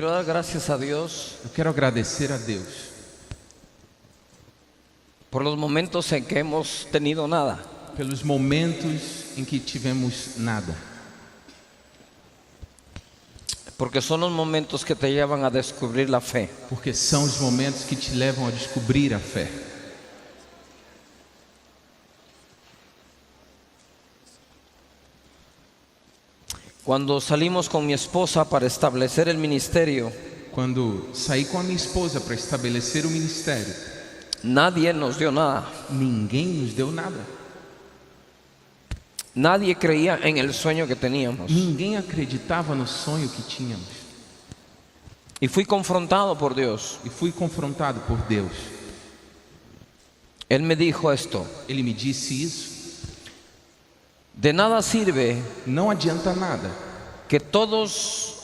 Quiero dar gracias a Dios Eu quero agradecer a Deus por los momentos en que hemos tenido nada. pelos momentos em que tivemos nada, Porque son los momentos que te llevan a descubrir la fe. porque são os momentos que te levam a descobrir a fé. Cuando salimos con mi esposa para establecer el ministerio, Quando saí com a minha esposa para estabelecer o ministério, nadie nos dio nada. ninguém nos deu nada. Nadie creía en el sueño que teníamos. Ninguém acreditava no sonho que tínhamos. Y fui confrontado por Dios. E fui confrontado por Deus. Él me dijo esto: Ele me disse isso. de nada sirve Não adianta nada que todos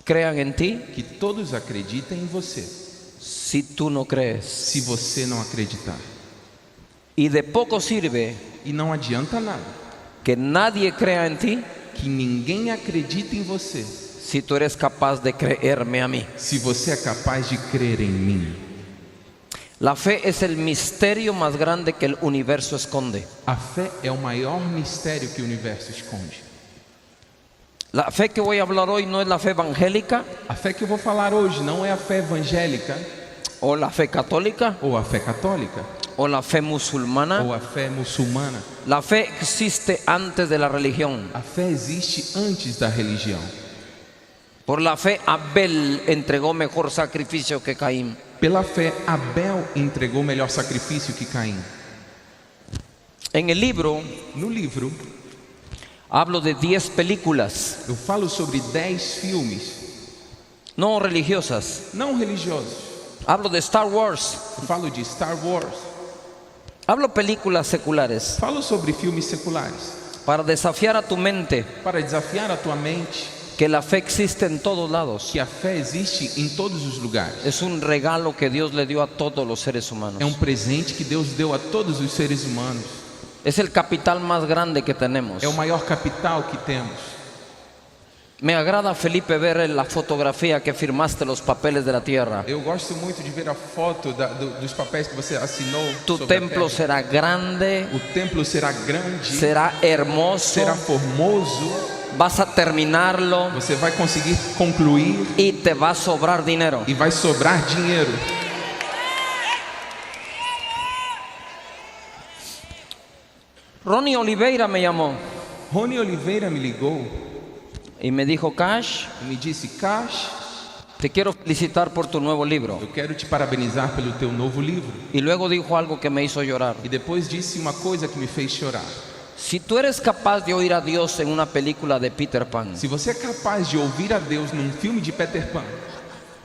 crean en ti que todos acreditem em você, si tú no crees. se você não acreditar. Y de poco sirve E não adianta nada que nadie crea en ti que ninguém acredite em você, si tú eres capaz de creerme a mí. se você é capaz de crer em mim. La fe es el misterio más grande que el universo esconde. A fé é o maior mistério que o universo esconde. La fe que voy a hablar hoy no es la fe evangélica A fé que eu vou falar hoje não é a fé evangélica o la fe católica ou a fé católica o la fe musulmana. ou a fé muçulmana. La fe existe antes de la religión. A fé existe antes da religião. Por la fe Abel entregó mejor sacrificio que Caín. Pela fé, Abel entregou melhor sacrifício que Caim. En el libro No livro, hablo de 10 películas eu falo sobre 10 filmes no religiosas. não religiosos. Hablo de Star Wars. Eu falo de Star Wars. Hablo películas seculares Falo sobre filmes seculares para desafiar a tu mente para desafiar a tua mente que la fe existe en todos lados. que a fé existe em todos os lugares. Es un regalo que Dios le dio a todos los seres humanos. É presente que Deus deu a todos os seres humanos. Es el capital más grande que tenemos. É o maior capital que temos. Me agrada, Felipe, ver la fotografía que firmaste los papeles de la tierra. Eu gosto muito de ver a foto dos papéis que você assinou. Tu sobre a templo terra. será grande, O templo será grande, será hermoso, será formoso. vas a terminarlo Você vai conseguir concluir y te va a sobrar dinero. e vai sobrar dinheiro. Ronnie Oliveira me llamó Rony Oliveira me ligou y me dijo: Cash, e me disse: Cash, te quiero felicitar por tu nuevo libro. eu quero te parabenizar pelo teu novo livro. Y luego dijo algo que me hizo llorar. E depois disse uma coisa que me fez chorar. Si tú eres capaz de oír a Dios en una película de Peter Pan, Se você é capaz de ouvir a Deus num filme de Peter Pan,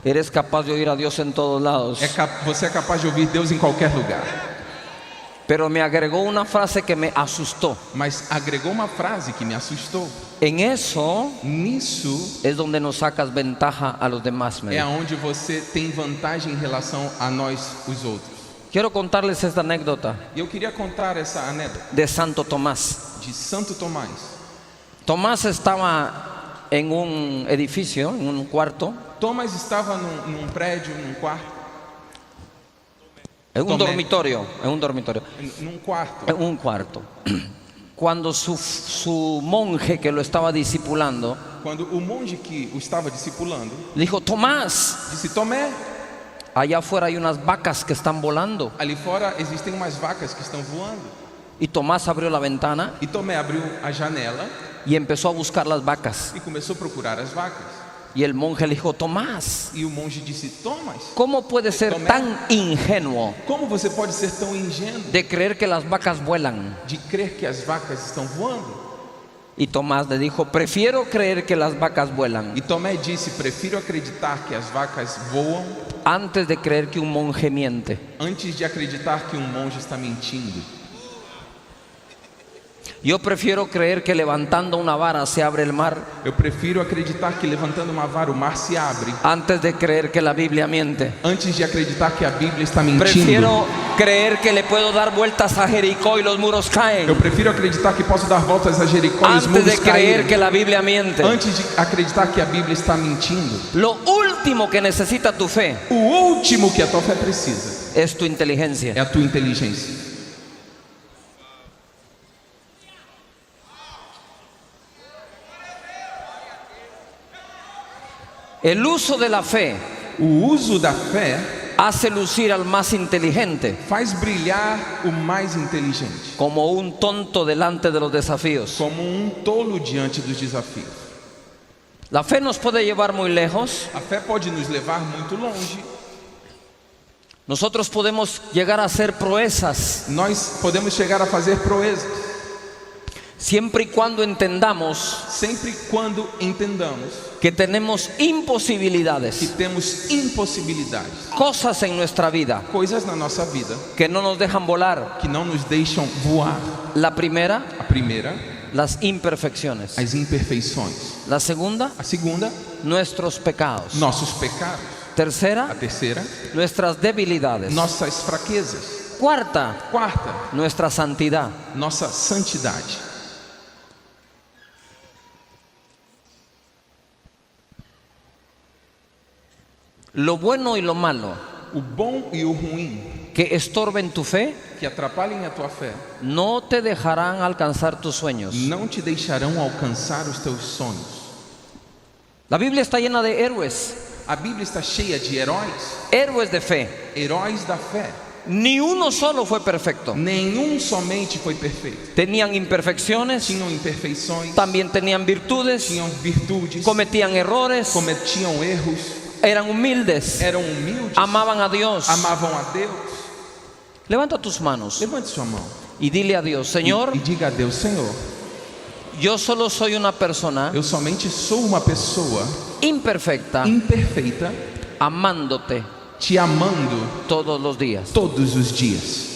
eres capaz de oír a Dios en todos lados. você é capaz de ouvir Deus em qualquer lugar. Pero me agregó una frase que me asustó. Mas agregou uma frase que me assustou. En eso Nisso es donde nos sacas ventaja a los demás. é onde você tem vantagem em relação a nós, os outros. Quiero contarles esta anécdota E eu queria contar essa anedota de Santo Tomás. de Santo Tomás. Tomás estaba en un edificio, en un cuarto, Tomás estava num prédio, num quarto, en un Tomé. dormitorio, num quarto. en un cuarto. Cuando su monje que lo estaba discipulando Quando o monge que o estava discipulando le dijo: Tomás, disse: Tomé, allá afuera hay unas vacas que están volando. ali fora existem umas vacas que estão voando. Y Tomás abrió la ventana E Tomé abriu a janela y empezó a buscar las vacas. e começou a procurar as vacas. Y el monje le dijo: Tomás, E o monge disse: Tomás, ¿cómo puedes ser Tomé. tan ingenuo como você pode ser tão ingênuo de creer que las vacas vuelan? de crer que as vacas estão voando? Y Tomás le dijo: prefiero creer que las vacas vuelan E Tomé disse: prefiro acreditar que as vacas voam antes de creer que un monje miente. antes de acreditar que um monge está mentindo. Yo prefiero creer que levantando una vara se abre el mar Eu prefiro acreditar que levantando uma vara o mar se abre antes de creer que la Biblia miente. antes de acreditar que a Bíblia está mentindo. Prefiero creer que le puedo dar vueltas a Jericó y los muros Eu caen, prefiro acreditar que posso dar voltas a Jericó e os antes muros de creer caírem, que la Biblia miente. antes de acreditar que a Bíblia está mentindo. Lo último que necesita tu fe O último que a tua fé precisa es tu inteligencia. é a tua inteligência. El uso de la fe O uso da fé hace lucir al más inteligente faz brilhar o mais inteligente, como un tonto delante de los desafíos. como tolo diante dos desafios. La fe nos puede llevar muy lejos. A fé pode nos levar muito longe. Nosotros podemos llegar a hacer proezas Nós podemos chegar a fazer proezas, siempre y cuando entendamos sempre e quando entendamos que tenemos que imposibilidades, temos impossibilidades, cosas en nuestra vida coisas na nossa vida que no nos dejan volar. que não nos deixam voar. La primera, A primeira, las imperfecciones. as imperfeições. La segunda, A segunda, nuestros pecados. nossos pecados. A Tercera, terceira, nuestras debilidades. nossas fraquezas. Cuarta, Quarta, nuestra santidad. nossa santidade. Lo bueno y lo malo O bom e o ruim que estorben tu fe que atrapalhem a tua fé no te dejarán alcanzar tus sueños. não te deixarão alcançar os teus sonhos. La Biblia está llena de héroes, A Bíblia está cheia de héroes de fe. heróis da fé. Ni uno solo fue perfecto. Nenhum somente foi perfeito. Tenían imperfecciones, Tinham imperfeições, también tenían virtudes, tinham virtudes, cometían errores, cometiam erros, eran humildes, eram humildes, amaban a Dios. amavam a Deus. Levanta tus manos Levante sua mão y dile a Dios: Señor, e diga a Deus: Senhor, yo solo soy una persona eu somente sou uma pessoa imperfecta, imperfeita, amándote te amando todos los días. todos os dias.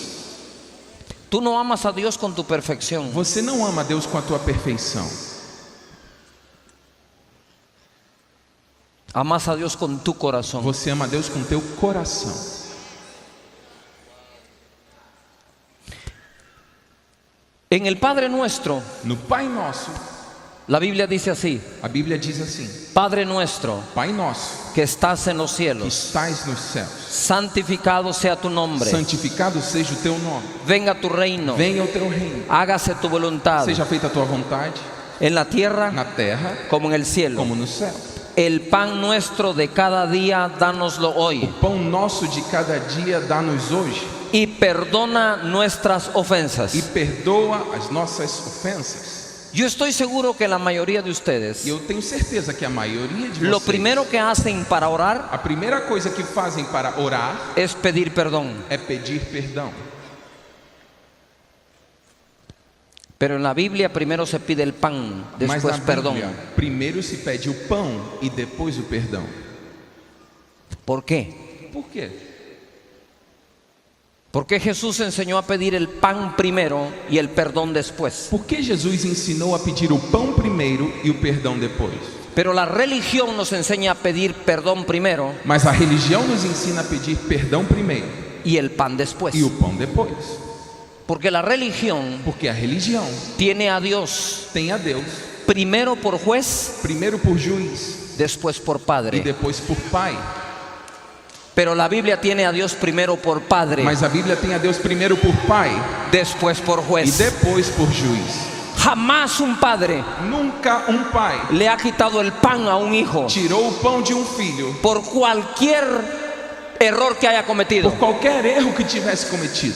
Tú no amas a Dios con tu perfección. Você não ama a Deus com a tua perfeição. Amas a Dios con tu corazón. Você ama a Deus com teu coração. En el Padre Nuestro, No Pai Nosso, la Biblia dice así: a Bíblia diz assim: Padre nuestro Pai Nosso, que estás en los que cielos, estás nos céus, santificado sea tu nombre. santificado seja o teu nome. Venga tu reino. Venha o teu reino. Hágase tu voluntad Seja feita a tua vontade, en la tierra na terra como en el cielo. como no céu. El pan nuestro de cada día, dánoslo hoy. Pão nosso de cada dia dá-nos hoje, Y perdona nuestras e ofensas. perdoa as nossas ofensas. Yo estoy seguro que la mayoría de ustedes, E eu tenho certeza que a maioria de lo vocês, primero que hacen para orar a primeira coisa que fazem para orar es pedir perdón. é pedir perdão. Pero en la Biblia primero se pide el pan, Mas na después perdón. Bíblia, primeiro se pede o pão e depois o perdão. ¿Por qué? Por quê? Porque Jesús enseñó a pedir el pan primero y el perdón después. Por que Jesus ensinou a pedir o pão primeiro e o perdão depois? Pero la religión nos enseña a pedir perdón primero Mas a religião nos ensina a pedir perdão primeiro y el pan después. e o pão depois. Porque la religión Porque a religião tiene a Dios tem a Deus primero por juez, primeiro por juiz después por e padre. depois por pai. Pero la Biblia tiene a Dios primero por padre, Mas a Bíblia tem a Deus primeiro por pai después por e juez. depois por juiz. Jamás un padre Nunca pai le ha quitado el pan a un hijo tirou o pão de filho por cualquier error que haya cometido. por qualquer erro que tivesse cometido.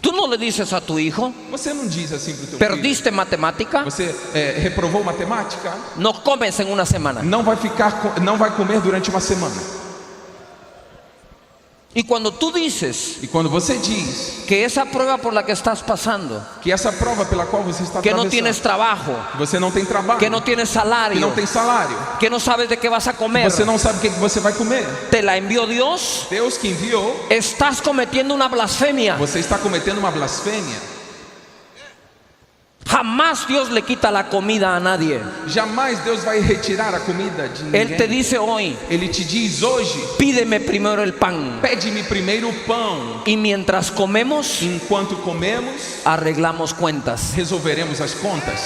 Tú no le dices a tu hijo: Você não diz assim para o teu filho: perdiste matemática, você reprovou matemática, no comes en una semana. não vai comer durante uma semana. Y cuando tú dices E quando você diz que esa prueba por la que estás pasando, que essa prova pela qual você está que no atravessando, tienes trabajo, que você não tem trabalho, que no tienes que salario, não tem salário, que no sabes de qué vas a comer, você não sabe o que você vai comer, te la envió Dios, Deus que enviou, estás cometiendo una blasfemia. você está cometendo uma blasfêmia. Jamás Dios le quita la comida a nadie. Jamais Deus vai retirar a comida de ninguém. Él te dice hoy, Ele te diz hoje, pídeme primero el pan. pede-me primeiro o pão. Y mientras comemos, Enquanto comemos, arreglamos cuentas. resolveremos as contas.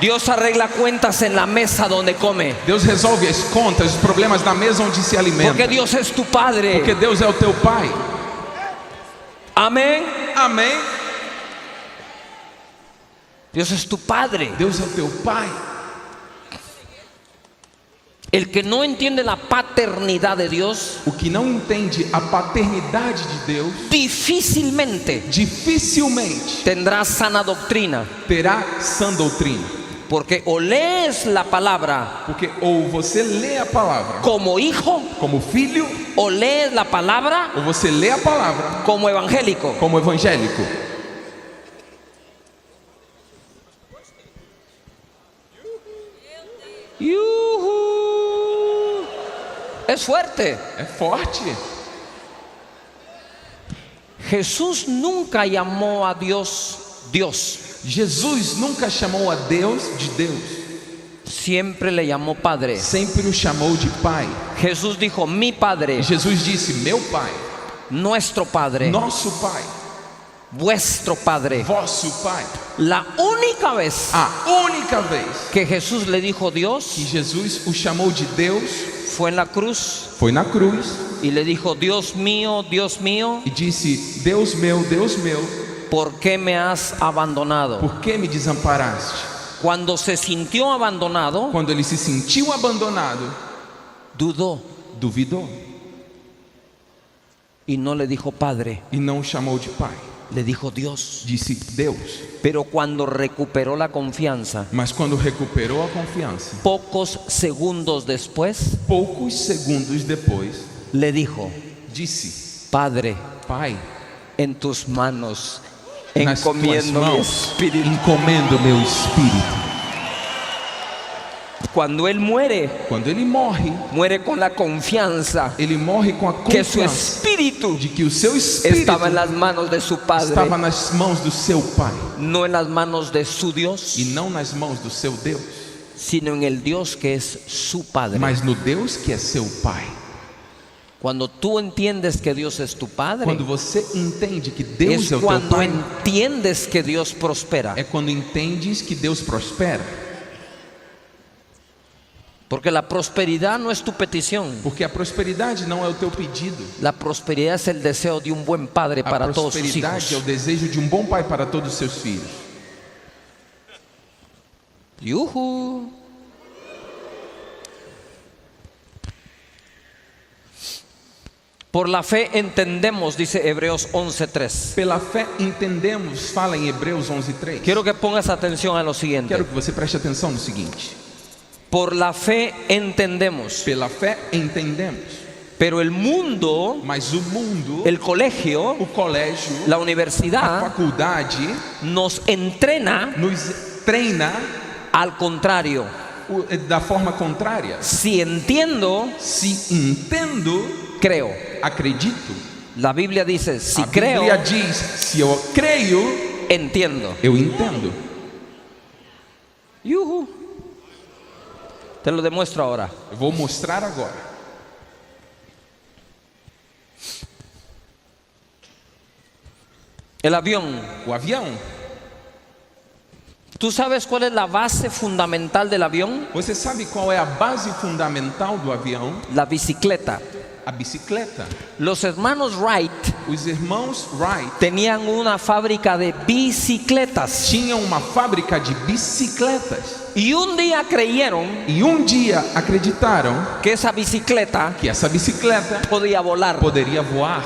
Dios arregla cuentas en la mesa donde come. Deus resolve as contas, os problemas na mesa onde se alimenta. Porque Dios es tu Padre. Porque Deus é o teu Pai. Amén. Amém? Dios es tu Padre. Deus é o teu Pai. El que no entiende la paternidad de Dios, O que não entende a paternidade de Deus, difícilmente dificilmente tendrá sana doctrina. terá sã doutrina. Porque o lees la palabra Porque ou você lê a palavra como hijo, como filho, o lees la palabra ou você lê a palavra como evangélico. como evangélico. ¡Yujú! Es fuerte. É forte. Jesús nunca llamó a Dios Dios. Jesus nunca chamou a Deus de Deus. Siempre le llamó Padre. Sempre o chamou de Pai. Jesús dijo, mi Padre, Jesus disse, meu Pai, nuestro Padre, nosso Pai, vuestro Padre. vosso Pai. La única vez A única vez que Jesús le dijo que Dios Jesus o chamou de Deus fue en la cruz foi na cruz y le dijo, Dios mío, e disse, Deus meu, ¿por qué me has abandonado? por que me desamparaste? Cuando se sintió abandonado, Quando ele se sentiu abandonado, dudó duvidou y no le dijo Padre, e não o chamou de Pai. le dijo Dios. Disse Deus. Pero cuando recuperó la confianza, Mas quando recuperou a confiança, pocos segundos después, poucos segundos depois, le dijo, disse, Padre, Pai, en tus manos nas tuas encomiendo mi mãos espíritu. encomendo meu espírito. Cuando él muere, Quando ele morre, muere con la confianza ele morre com a que su confiança espíritu de que o seu espírito estaba en las manos de su Padre, estava nas mãos do seu Pai no en las manos de su Dios, e não nas mãos do seu Deus, sino en el Dios que es su Padre. mas no Deus que é seu Pai. Cuando tú entiendes que Dios es tu Padre, Quando você entende que Deus es é o teu cuando Pai, entiendes que Dios prospera. é quando entendes que Deus prospera. Porque la prosperidad no es tu petición. Porque a prosperidade não é o teu pedido. La prosperidad es el deseo de un buen padre A para todos sus prosperidade é o hijos. desejo de um bom pai para todos os seus filhos. Yujú. Por la fe entendemos, dice Hebreos 11:3. Pela fé entendemos, fala em Hebreus 11:3. Quiero que pongas atención a lo siguiente. Quero que você preste atenção no seguinte. Por la fe entendemos, Pela fé entendemos, pero el mundo, mas o mundo, el colegio, o colégio, la a universidad faculdade nos entrena nos treina al contrario. da forma contrária. Si entiendo, Se entendo, creo. acredito. La Biblia dice, si A creo, Bíblia diz, se eu creio, entiendo. eu entendo. Yujú. Te lo demuestro ahora. Eu vou mostrar agora. El avión. O avião. ¿Tú sabes cuál es la base fundamental del avión? Você sabe qual é a base fundamental do avião? La bicicleta. A bicicleta. Los hermanos Wright Os irmãos Wright tenían una fábrica de bicicletas. tinham uma fábrica de bicicletas. Y un día creyeron E um dia acreditaram que esa bicicleta que essa bicicleta podía volar. poderia voar.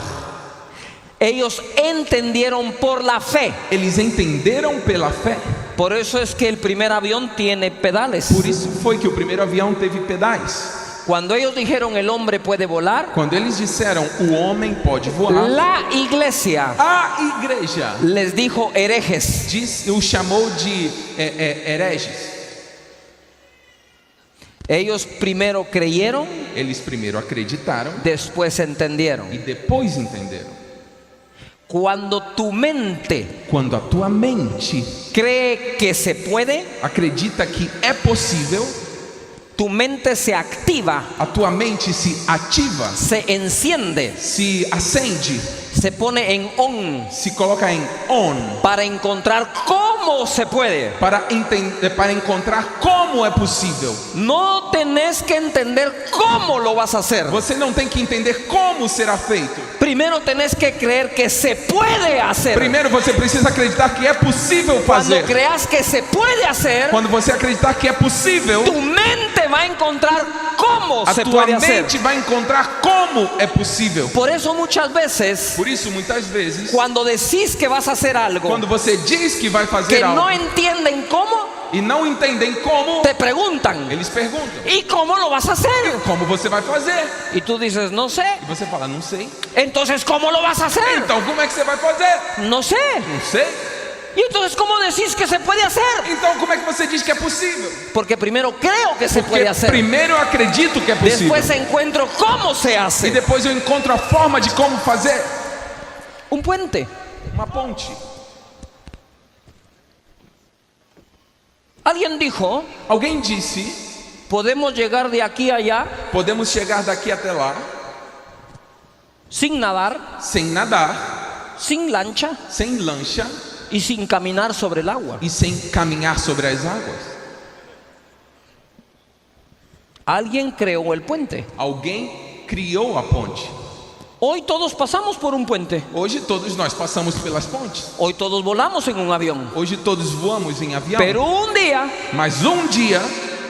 Ellos entendieron por la fe. Eles entenderam pela fé. Por eso es que el primer avión tiene pedales. Por isso foi que o primeiro avião teve pedais. Cuando ellos dijeron el hombre puede volar, Quando eles disseram o homem pode voar, la iglesia a igreja les dijo herejes. o chamou de hereges. Ellos primero creyeron, Eles primeiro acreditaram después entendieron. e depois entenderam. Cuando tu mente Quando a tua mente cree que se puede, acredita que é possível, tu mente se activa, a tua mente se ativa, se enciende, se acende, se pone en on se coloca em on para encontrar cómo se puede. para encontrar como é possível. No tenés que entender cómo lo vas a hacer. Você não tem que entender como será feito. Primero tenés que creer que se puede hacer. Primeiro você precisa acreditar que é possível Cuando fazer. creas que se puede hacer, Quando você acreditar que é possível, tu mente va a encontrar cómo a se tua puede hacer. mente vai encontrar como é possível. Por eso muchas veces, Por isso, muitas vezes, cuando decís que vas a hacer algo quando você diz que vai fazer que algo no entienden cómo, e não entendem como, te preguntan, eles perguntam: ¿y cómo lo vas a hacer? como você vai fazer? Y tú dices, no sé. E você fala: não sei. Entonces, ¿cómo lo vas a hacer? Então, como é que você vai fazer? No sé. Não sei. Y entonces, ¿cómo decís que se puede hacer? Então, como é que você diz que é possível? Porque primero creo que se puede Porque hacer. primeiro eu acredito que é possível. Después encuentro cómo se E hace. depois eu encontro a forma de como fazer. Un puente. Uma ponte. Alguien dijo, Alguém disse: podemos llegar de aquí a allá podemos chegar daqui até lá sin nadar, sem nadar, sin lancha sem lancha y sin caminar sobre el agua. e sem caminhar sobre as águas. Alguien creó el puente. Alguém criou a ponte. Hoy todos pasamos por un puente. Hoje todos nós passamos pelas pontes. Hoy todos volamos en un avión. Hoje todos voamos em avião. Pero un día, Mas um dia,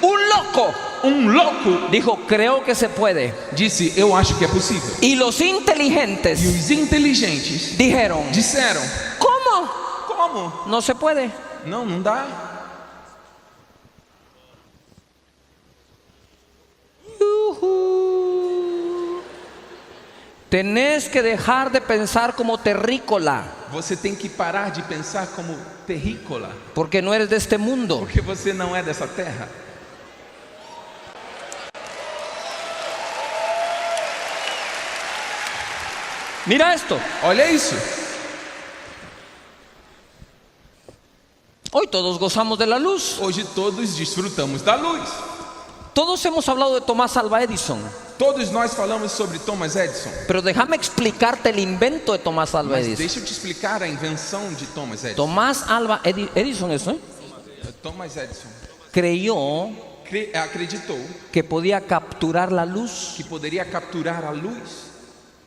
un loco louco dijo, creo que se puede. disse: eu acho que é possível. Y los E inteligentes os inteligentes dijeron, disseram: ¿cómo? como? No se puede. Não dá. Yujú. Tenés que dejar de pensar como terrícola, Você tem que parar de pensar como terrícola, porque no eres de este mundo. porque você não é dessa terra. Mira esto. Olha isso. Hoy todos gozamos de la luz. Hoje todos desfrutamos da luz. Todos hemos hablado de Tomás Alva Edison, Todos nós falamos sobre Thomas Edison. pero déjame explicarte el invento de Tomás Alva Mas Edison. deixa eu te explicar a invenção de Thomas Edison. Tomás Alva Edison eso, Thomas Edison creyó acreditou que podía capturar la luz que poderia capturar a luz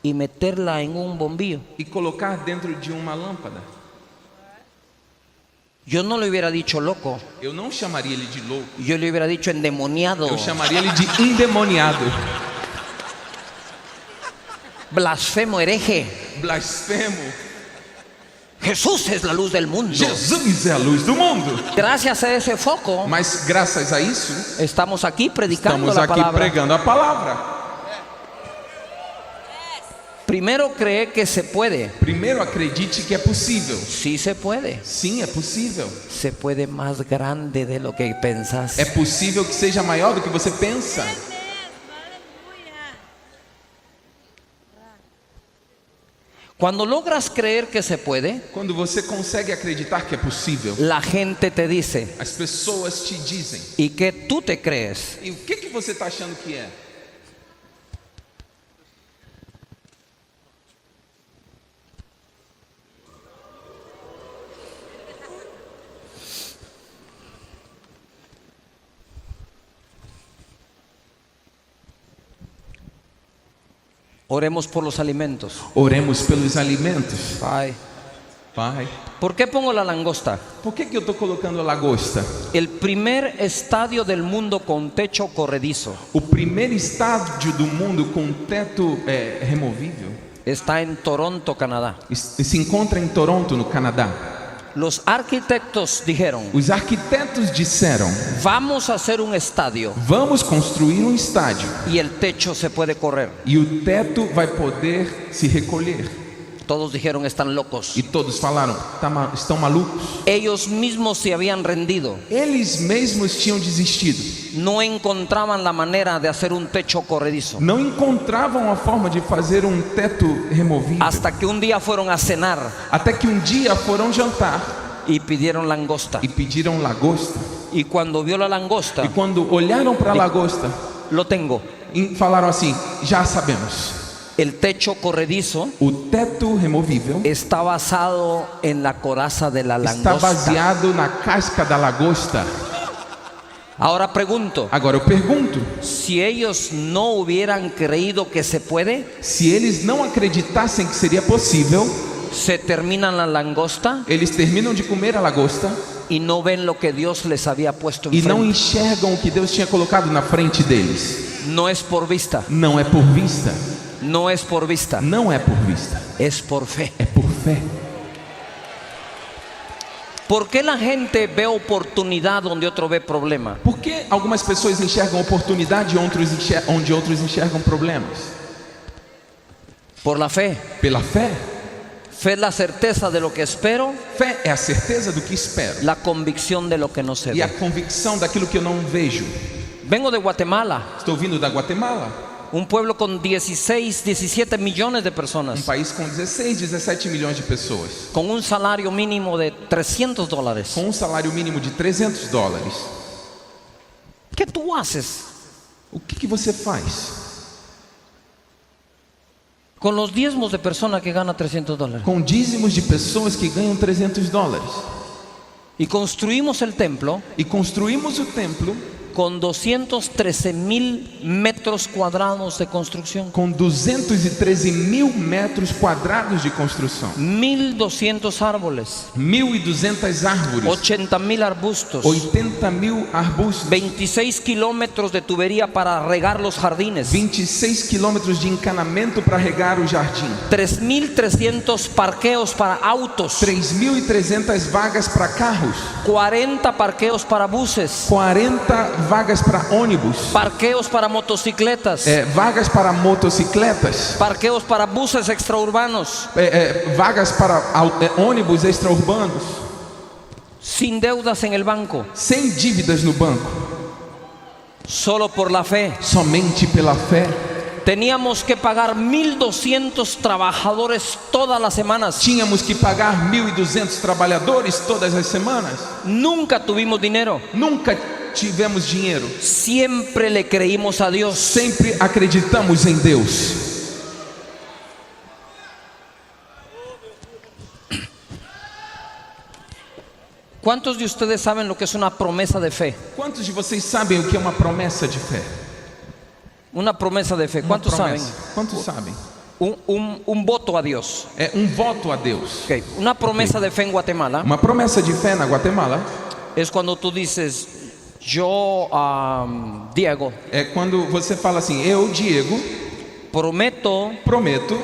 y meterla en un bombillo. e colocar dentro de uma lâmpada. Yo no le hubiera dicho loco, Eu não chamaria ele de louco. yo le hubiera dicho endemoniado, Eu chamaria ele de endemoniado, blasfemo, hereje. blasfemo. Jesús es la luz del mundo. Jesus é a luz do mundo. Gracias a ese foco Mas graças a isso, estamos aquí predicando estamos la aqui palabra. pregando a palavra. Primero cree que se puede. Primeiro acredite que é possível. Sí se puede. Sim, é possível. Se puede más grande de lo que pensás. É possível que seja maior do que você pensa. Cuando logras creer que se puede, Quando você consegue acreditar que é possível, la gente te dice, as pessoas te dizem: ¿y qué tú te crees? e o que você está achando que é? Oremos por los alimentos. Oremos pelos alimentos. Pai, Pai, ¿por qué pongo la langosta? por que eu estou colocando a lagosta? El primer estadio del mundo con techo corredizo O primeiro estádio do mundo com teto removível está en Toronto, Canadá. se encontra em Toronto, no Canadá. Los arquitectos dijeron, Os arquitetos disseram: vamos a hacer un estadio vamos construir um estádio y el techo se puede correr. e o teto vai poder se recolher. Todos dijeron, están locos. E todos falaram: estão malucos? Ellos mismos se habían rendido. Eles mesmos tinham desistido. No encontraban la manera de hacer un techo corredizo. Não encontravam a forma de fazer um teto removível. Hasta que un día fueron a cenar Até que um dia foram jantar y pidieron langosta. e pediram lagosta. Y cuando vio la langosta, E quando olharam para a lagosta, lo tengo. falaram assim: já sabemos. El techo corredizo O teto removível está basado en la coraza de la está langosta. baseado na casca da lagosta. Ahora pregunto, Agora eu pergunto, si ellos no hubieran creído que se puede, se eles não acreditassem que seria possível, se terminan la langosta eles terminam de comer a lagosta y no ven lo que Dios les había puesto e não enfrente. enxergam o que Deus tinha colocado na frente deles. No es por vista, Não é por vista, no es por vista, não é por vista, es por fe. é por fé. ¿Por qué la gente ve oportunidad donde otro ve problema? Por que algumas pessoas enxergam oportunidade onde outros enxergam problemas? Por la fe. Pela fé. Fe es la certeza de lo que espero, Fé é a certeza do que espero la convicción de lo que no se e a ve. convicção daquilo que eu não vejo. Vengo de Guatemala, Estou vindo da Guatemala, un pueblo con 16, 17 millones de um personas, país com 16, 17 milhões de pessoas, con un salario mínimo de $300. com um salário mínimo de $300. ¿Qué tú haces O que você faz con los diezmos de personas que ganan $300? com dízimos de pessoas que ganham $300? Y construimos el templo E construímos o templo con 213,000 metros cuadrados de construcción, com 213.000 metros quadrados de construção, 1,200 árboles, 1.200 árvores, 80,000 arbustos, 80.000 arbustos, 26 kilómetros de tubería para regar los jardines, 26 quilômetros de encanamento para regar o jardim, 3,300 parqueos para autos, 3.300 vagas para carros, 40 parqueos para buses, 40 vagas para ônibus, parqueos para motocicletas, vagas para motocicletas, parqueos para buses extraurbanos, vagas para ônibus extraurbanos, sin deudas en el banco, sem dívidas no banco, solo por la fe. somente pela fé. Teníamos que pagar 1,200 trabajadores todas las semanas. Tínhamos que pagar 1.200 trabalhadores todas as semanas. Nunca tuvimos dinero. Nunca tivemos dinheiro. Siempre le creímos a Dios. Sempre acreditamos em Deus. ¿Cuántos de ustedes saben lo que es una promesa de fe? Quantos de vocês sabem o que é uma promessa de fé? Una promesa de fe. Uma ¿Cuántos saben? promessa. Quantos sabem? Un voto a Dios. É voto a Deus. Okay. Una promesa de fe en Guatemala Uma promessa de fé na Guatemala es cuando tú dices, yo, Diego, é quando você fala assim: eu, Diego, prometo prometo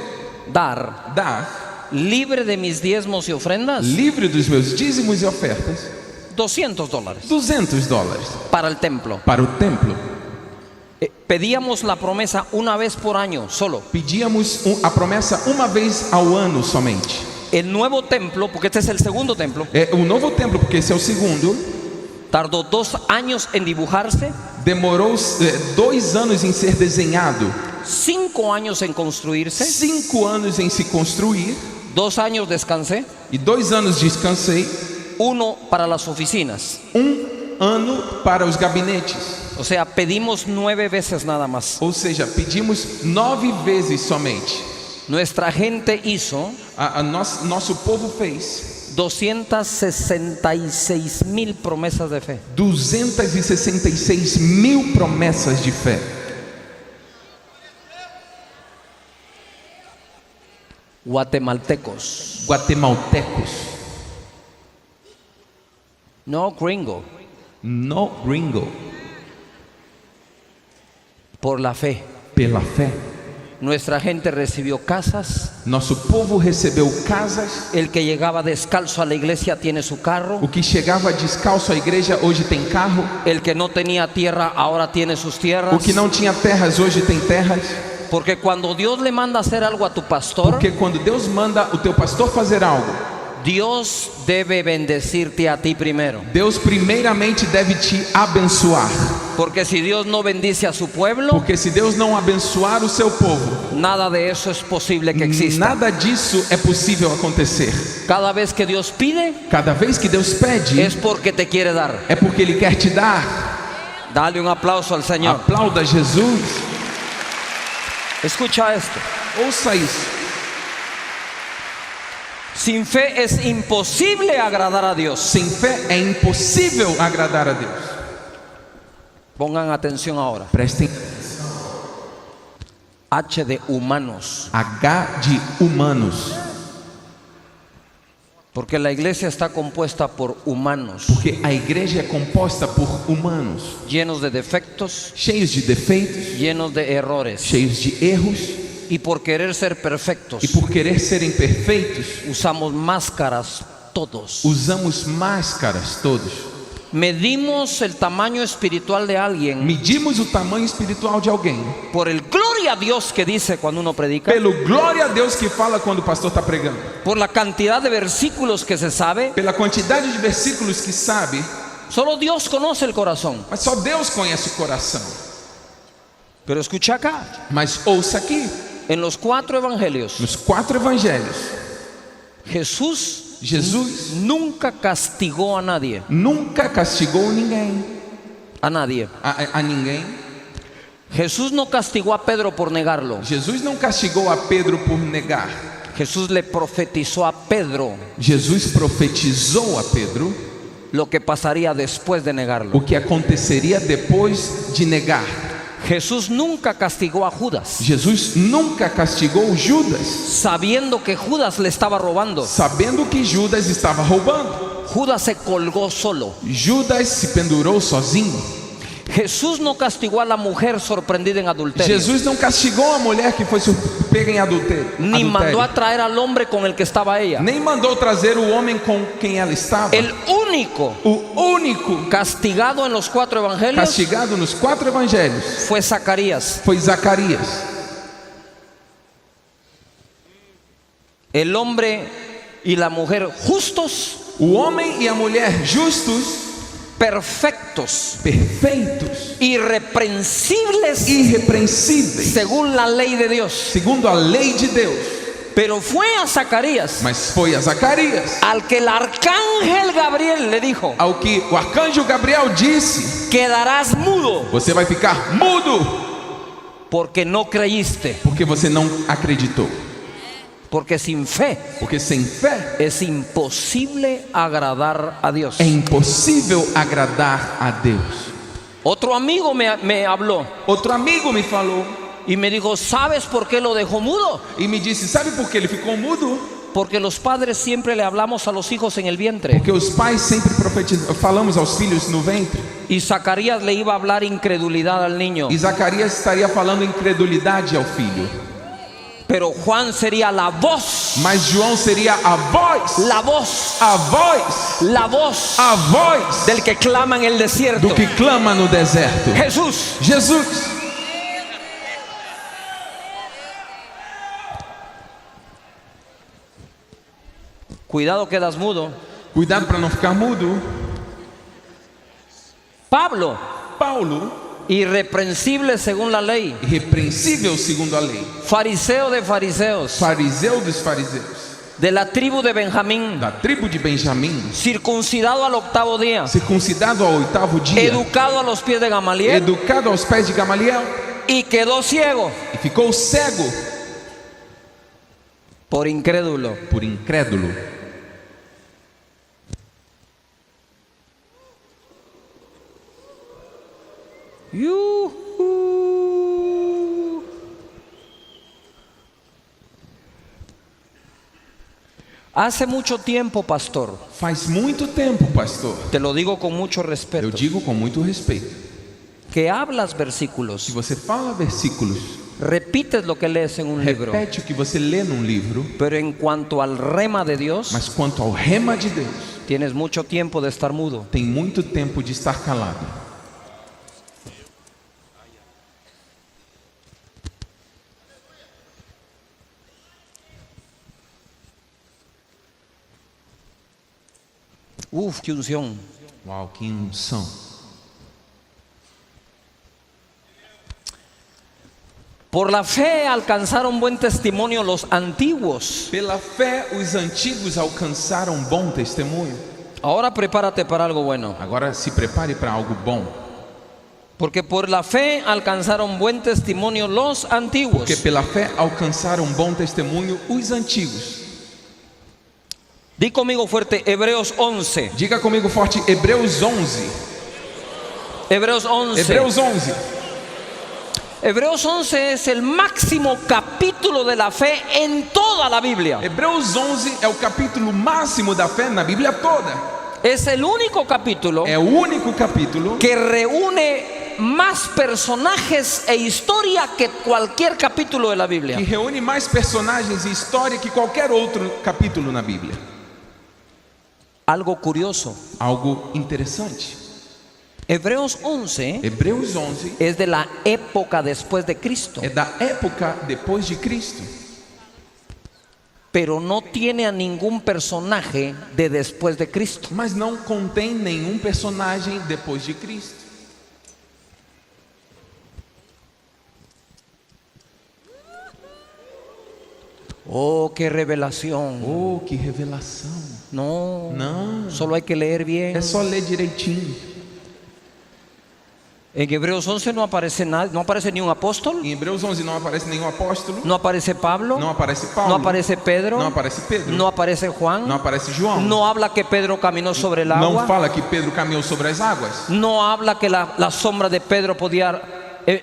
dar, dar, libre de mis diezmos y ofrendas, livre dos meus dízimos e ofertas, $200 $200 para el templo. para o templo. Pedíamos la promesa una vez por año solo. Pedíamos a promessa uma vez ao ano somente. El nuevo templo, porque este es el segundo templo, O novo templo, porque esse é o segundo, tardó 2 años en dibujarse, demorou 2 anos em ser desenhado, 5 años en construirse, 5 anos em se construir, 2 años descansé, e 2 anos descansei, 1 para las oficinas. 1 ano para os gabinetes. O sea, pedimos 9 veces nada más. Ou seja, pedimos 9 vezes somente. Nuestra gente hizo Nosso povo fez 266,000 promesas de fe. 266.000 promessas de fé. Guatemaltecos, Guatemaltecos, no gringo, no gringo, por la fe. pela fé. Nuestra gente recibió casas. Nosso povo recebeu casas. El que llegaba descalzo a la iglesia tiene su carro. O que chegava descalço à igreja hoje tem carro. El que no tenía tierra ahora tiene sus tierras. O que não tinha terras hoje tem terras. Porque cuando Dios le manda hacer algo a tu pastor, Porque quando Deus manda o teu pastor fazer algo, Dios debe bendecirte a ti primero. Deus primeiramente deve te abençoar. Porque si Dios no bendice a su pueblo, Porque se Deus não abençoar o seu povo, nada de eso es posible que exista. nada disso é possível acontecer. Cada vez que Dios pide, Cada vez que Deus pede, es porque te quiere dar. é porque Ele quer te dar. Dale un aplauso al Señor. Aplauda Jesus. Escucha esto. Ouça isso. Sin fe es imposible agradar a Dios. Sem fé é impossível agradar a Deus. Pongan atención ahora. Prestem H de humanos. H de humanos. Porque la iglesia está compuesta por humanos, Porque a igreja é composta por humanos, llenos de defectos, cheios de defeitos, llenos de errores. cheios de erros, Y por querer ser perfectos, e por querer serem perfeitos, usamos máscaras todos. usamos máscaras todos. Medimos el tamaño espiritual de alguien Medimos o tamanho espiritual de alguém por el gloria a Dios que dice cuando uno predica, pelo glória a Deus que fala quando o pastor está pregando, por la cantidad de versículos que se sabe. pela quantidade de versículos que sabe. Solo Dios conoce el corazón. Mas só Deus conhece o coração. Pero escucha acá, Mas ouça aqui, en los 4 evangelios, nos 4 evangelhos, Jesus Jesus nunca castigó a nadie. nunca castigou ninguém, A nadie. a ninguém. Jesús no castigó a Pedro por negarlo. Jesus não castigou a Pedro por negar. Jesús le profetizó a Pedro Jesus profetizou a Pedro lo que pasaría después de negarlo. o que aconteceria depois de negar. Jesús nunca castigó a Judas, Jesus nunca castigou Judas, sabiendo que Judas le estaba robando. sabendo que Judas estava roubando. Judas se colgó solo. Judas se pendurou sozinho. Jesús no castigó a la mujer sorprendida en adulterio, Jesus não castigou a mulher que foi pega em adultério, ni mandó a traer al hombre con el que estaba ella. nem mandou trazer o homem com quem ela estava. El único O único castigado en los 4 evangelios castigado nos 4 evangelhos fue Zacarías. foi Zacarias. El hombre y la mujer justos, O homem e a mulher justos, perfectos, perfeitos, irreprensibles irrepreensíveis, según la ley de Dios. segundo a lei de Deus. Pero fue a Zacarías Mas foi a Zacarias al que el arcángel Gabriel le dijo: ao que o arcanjo Gabriel disse: quedarás mudo você vai ficar mudo, porque no creíste. porque você não acreditou. Porque sin fe Porque sem fé es imposible agradar a Dios. é impossível agradar a Deus. Otro amigo me habló Outro amigo me falou y me dijo: ¿sabes por qué lo dejó mudo? e me disse: sabe por que ele ficou mudo? Porque los padres siempre le hablamos a los hijos en el vientre. Porque os pais sempre falamos aos filhos no ventre. Y Zacarías le iba a hablar incredulidad al niño. E Zacarias estaria falando incredulidade ao filho. Pero Juan sería la voz. Mas João seria a voz, La voz. a voz, La voz a voz del que clama en el desierto. do que clama no deserto. Jesús. Jesus. Cuidado, quedas mudo. Cuidado para não ficar mudo. Pablo, Paulo, irreprensible según la ley, irrepreensível segundo a lei, fariseo de fariseos, fariseu dos fariseus, de la tribu de Benjamín, da tribo de Benjamim, circuncidado al 8º día, circuncidado ao 8º dia, educado a los pies de Gamaliel, educado aos pés de Gamaliel, y quedó ciego e ficou cego por incrédulo. por incrédulo. Yuhu. Hace mucho tiempo, pastor, Faz muito tempo, pastor, te lo digo con mucho eu respeto, digo com muito respeito, que hablas que versículos, você fala versículos, repites lo que lees en un libro, repete o que você lê num livro, pero en cuanto al rema de Dios, mas quanto ao rema de Deus, tienes mucho tiempo de estar mudo. tem muito tempo de estar calado. Uf, qué unción. Uau, que unção. Por la fe alcanzaron buen testimonio los antiguos. Pela fé, os antigos alcançaram bom testemunho. Ahora prepárate para algo bueno. Agora se prepare para algo bom. Porque por la fe alcanzaron buen testimonio los antiguos. Porque pela fé alcançaram bom testemunho os antigos. Di conmigo fuerte, Hebreos 11. Diga comigo forte, Hebreus 11. Hebreos 11. Hebreus 11. Hebreos 11 es el máximo capítulo de la fe en toda la Biblia. Hebreus 11 é o capítulo máximo da fé na Bíblia toda. Es el único capítulo É o único capítulo que reúne más personajes e historia que cualquier capítulo de la Biblia. que reúne mais personagens e história que qualquer outro capítulo na Bíblia. Algo curioso. Algo interessante. Hebreos 11 Hebreus 11 es de la época después de Cristo, é da época depois de Cristo, pero no tiene a ningún personaje de después de Cristo. mas não contém nenhum personagem depois de Cristo. Oh, qué revelación. Oh, que revelação. No, Não, solo hay que leer bien. é só ler direitinho. En Hebreos 11 no aparece nada, no aparece ni un apóstol, Em Hebreus 11 não aparece nenhum apóstolo, no aparece Pablo, não aparece Paulo, no aparece Pedro, não aparece Pedro, no aparece Juan, não aparece João, no habla que Pedro caminó sobre el não agua, fala que Pedro caminhou sobre as águas, no habla que la sombra de Pedro podía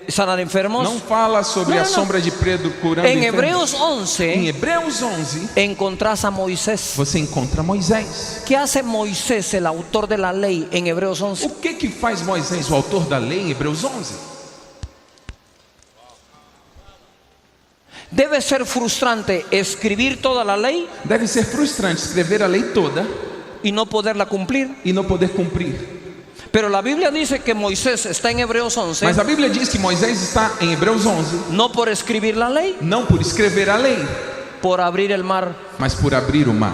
sanar enfermos. não fala sobre Não, a não. sombra de Pedro curando En enfermos. Hebreos 11 Em Hebreus 11 encontrás a Moisés. você encontra Moisés. ¿Qué hace Moisés, el autor de la ley, en Hebreos 11? O que faz Moisés, o autor da lei, em Hebreus 11? Debe ser frustrante escribir toda la ley Deve ser frustrante escrever a lei toda y no poderla cumplir. e não poder cumprir. Pero la Biblia dice que Moisés está en Hebreos 11 Mas a Bíblia diz que Moisés está em Hebreus 11, no por escribir la ley, não por escrever a lei, por abrir el mar. mas por abrir o mar.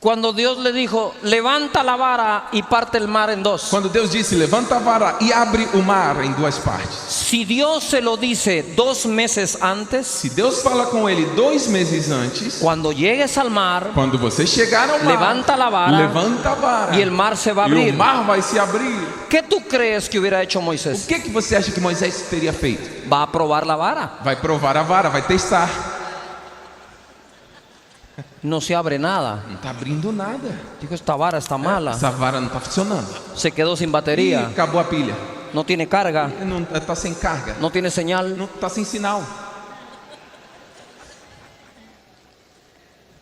Cuando Dios le dijo, levanta la vara y parte el mar en dos. Quando Deus disse, levanta a vara e abre o mar em duas partes. Si Dios se lo dice 2 meses antes, Se Deus fala com ele 2 meses antes, cuando llegues al mar, quando você chegar ao mar, levanta la vara levanta a vara y el mar se va a e abrir. o mar vai se abrir. ¿Qué tú crees que hubiera hecho O Moisés? que você acha que Moisés teria feito? Va a probar la vara. Vai provar a vara, vai testar. No se abre nada. Não está abrindo nada. Dijo, esta vara está mala. Essa vara não está funcionando. Se quedó sin Ih, batería. acabou a pilha. No tiene carga. Não está sem carga. No tiene señal. Não está sem sinal.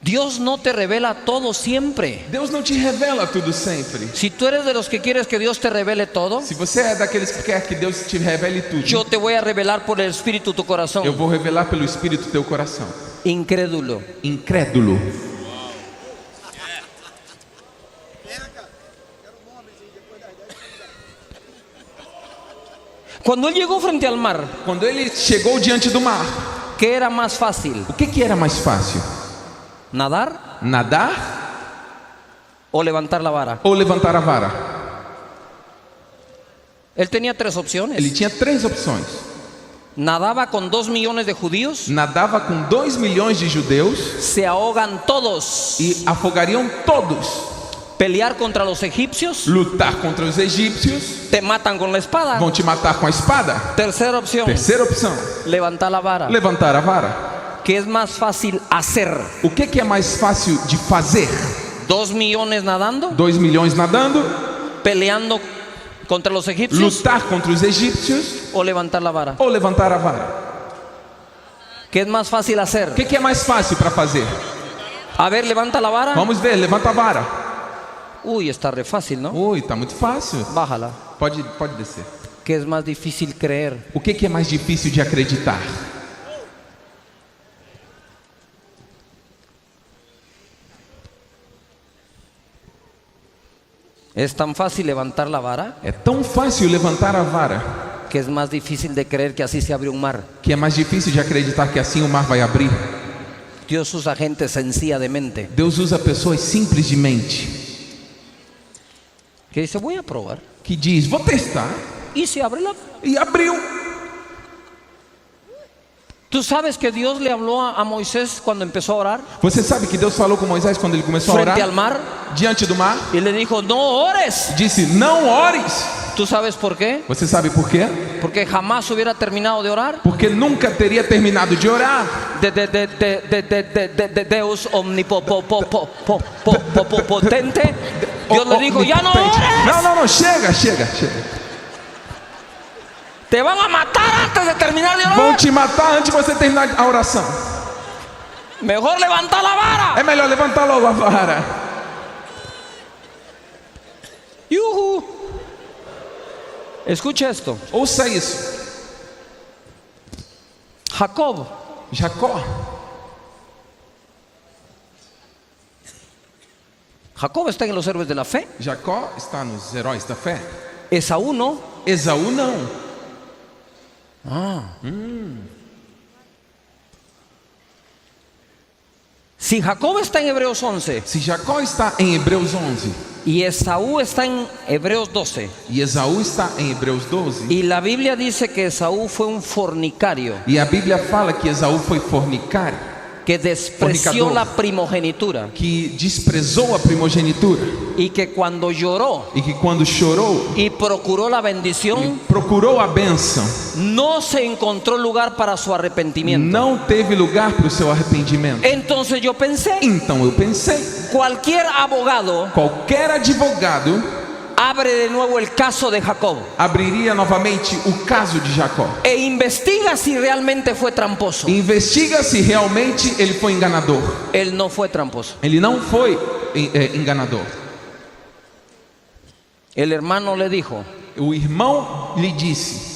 Dios no te revela todo siempre. Deus não te revela tudo sempre. Si tú eres de los que quieres que Dios te revele todo, Se você é daqueles que quer que Deus te revele tudo, yo te voy a revelar por el Espíritu tu corazón. eu vou revelar pelo Espírito teu coração. Incrédulo. Incrédulo. Cuando él llegó frente al mar, Quando ele chegou diante do mar, ¿qué era más fácil? o que era mais fácil? ¿Nadar Nadar o levantar la vara? ou levantar a vara? Él tenía 3 Ele opciones. tinha 3 opções. Nadaba con 2 millones de judíos, Nadava com 2 milhões de judeus se ahogan todos. e afogariam todos. Pelear contra los egipcios, Lutar contra os egípcios, te matan con la espada. vão te matar com a espada. Tercera opción, Terceira opção, levantar la vara. levantar a vara. ¿Qué es más fácil hacer? O que é mais fácil de fazer? 2 millones nadando, 2 milhões nadando, peleando contra los egipcios lutar contra os egípcios o levantar la vara. ou levantar a vara? ¿Qué es más fácil hacer? O que é mais fácil para fazer? A ver, levanta la vara. Vamos ver, levanta a vara. Uy, está re fácil, ¿no? Ui, tá muito fácil. Bájala. Pode descer. ¿Qué es más difícil creer? O que é mais difícil de acreditar? Es tan fácil levantar la vara É tão fácil levantar a vara que es más difícil de creer que así se abre un mar. que é mais difícil de acreditar que assim o mar vai abrir. Dios usa gente sencilla de mente Deus usa pessoas simples de mente, que dice, voy a probar. que diz, vou testar, Y se abre la... e abriu. ¿Tú sabes que Dios le habló a Moisés cuando empezó a orar Você sabe que Deus falou com Moisés quando ele começou a frente al orar mar? diante do mar? Y le dijo, no ores. Disse, não ores. ¿Tú sabes por qué? Você sabe por quê? Porque jamás hubiera terminado de orar. Porque nunca teria terminado de orar. De Deus omnipotente. Dios le dijo, ya no Omnipotente. ores. Não, chega. Te van a matar antes de terminar de Vão orar. te matar antes de você terminar a oração. Mejor levantar la vara. É melhor levantar logo a vara. Yuhu. Escucha esto. Ouça isso. Jacob Jacó está en los héroes de la fe. Jacó está nos heróis da fé. Esaú no. Esaú não. Si Jacob está en Hebreos 11 Se Jacó está em Hebreus 11 y Esaú está en Hebreos 12, e Esaú está em Hebreus 12, y la Biblia dice que Esaú fue un fornicario, e a Bíblia fala que Esaú foi fornicário, que despreció Fornicador. la primogenitura, que desprezou a primogenitura, y que cuando lloró e que quando chorou y procuró la bendición, procurou a bênção, no se encontró lugar para su arrepentimiento. não teve lugar para o seu arrependimento. Entonces yo pensé, Então eu pensei, cualquier abogado qualquer advogado abre de nuevo el caso de Jacob abriria novamente o caso de Jacó. e investiga si realmente fue tramposo. Investiga se realmente ele foi enganador. Él no fue tramposo. Ele não foi enganador. El hermano le dijo, O irmão lhe disse,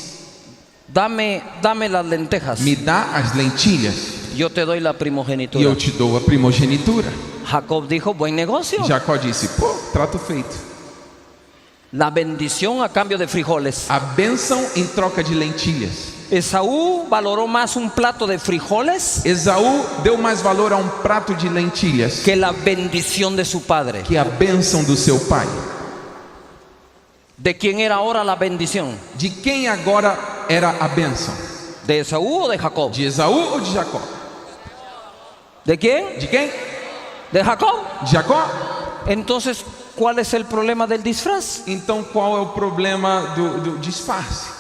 dame las lentejas, me dá as lentilhas yo te doy la e eu primogenitura. te dou a primogenitura. Jacob dijo, buen negocio. Jacó disse, pô, trato feito. La bendición a cambio de frijoles. A bênção em troca de lentilhas. Esaú valoró más un plato de frijoles Esaú deu mais valor a um prato de lentilhas que la bendición de su padre. que a bênção do seu pai. ¿De quién era ahora la bendición? De quem agora era a bênção? ¿De Esaú o de Jacob? De Esaú ou de Jacó? ¿De quién? De quem? ¿De Jacob? De Jacó? Entonces, ¿cuál es el problema del disfraz? Então qual é o problema do disfarce?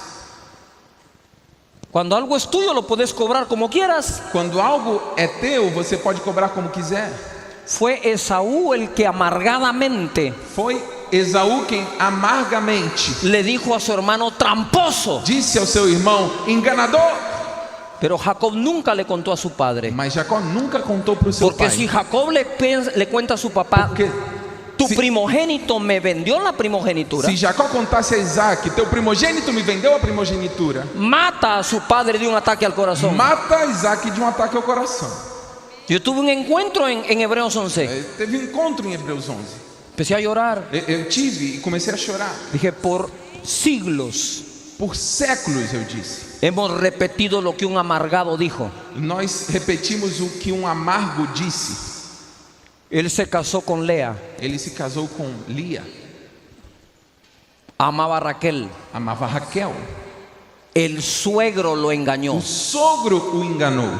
Cuando algo es tuyo lo puedes cobrar como quieras. Quando algo é teu, você pode cobrar como quiser. Fue Esaú el que amargadamente Foi Esaú quem amargamente le dijo a su hermano tramposo. disse ao seu irmão, enganador. Pero Jacob nunca le contó a su padre. Mas Jacó nunca contou para o seu Porque pai. si Jacob le cuenta a su papá, Porque tu se, primogénito me vendió la primogenitura, se Jacó contasse a Isaac, teu primogênito me vendeu a primogenitura, mata a su padre de un ataque al corazón. mata Isaac de um ataque ao coração. Yo tuve un encuentro en Hebreos 11. Teve um encontro em Hebreus 11. Empecé a llorar. Eu tive e comecei a chorar. Dije, por siglos Por séculos eu disse. hemos repetido lo que un amargado dijo. Nós repetimos o que um amargo disse. Él se casó con Lea, Ele se casou com Lia, amaba a Raquel. amava Raquel. El suegro lo engañó. O sogro o enganou.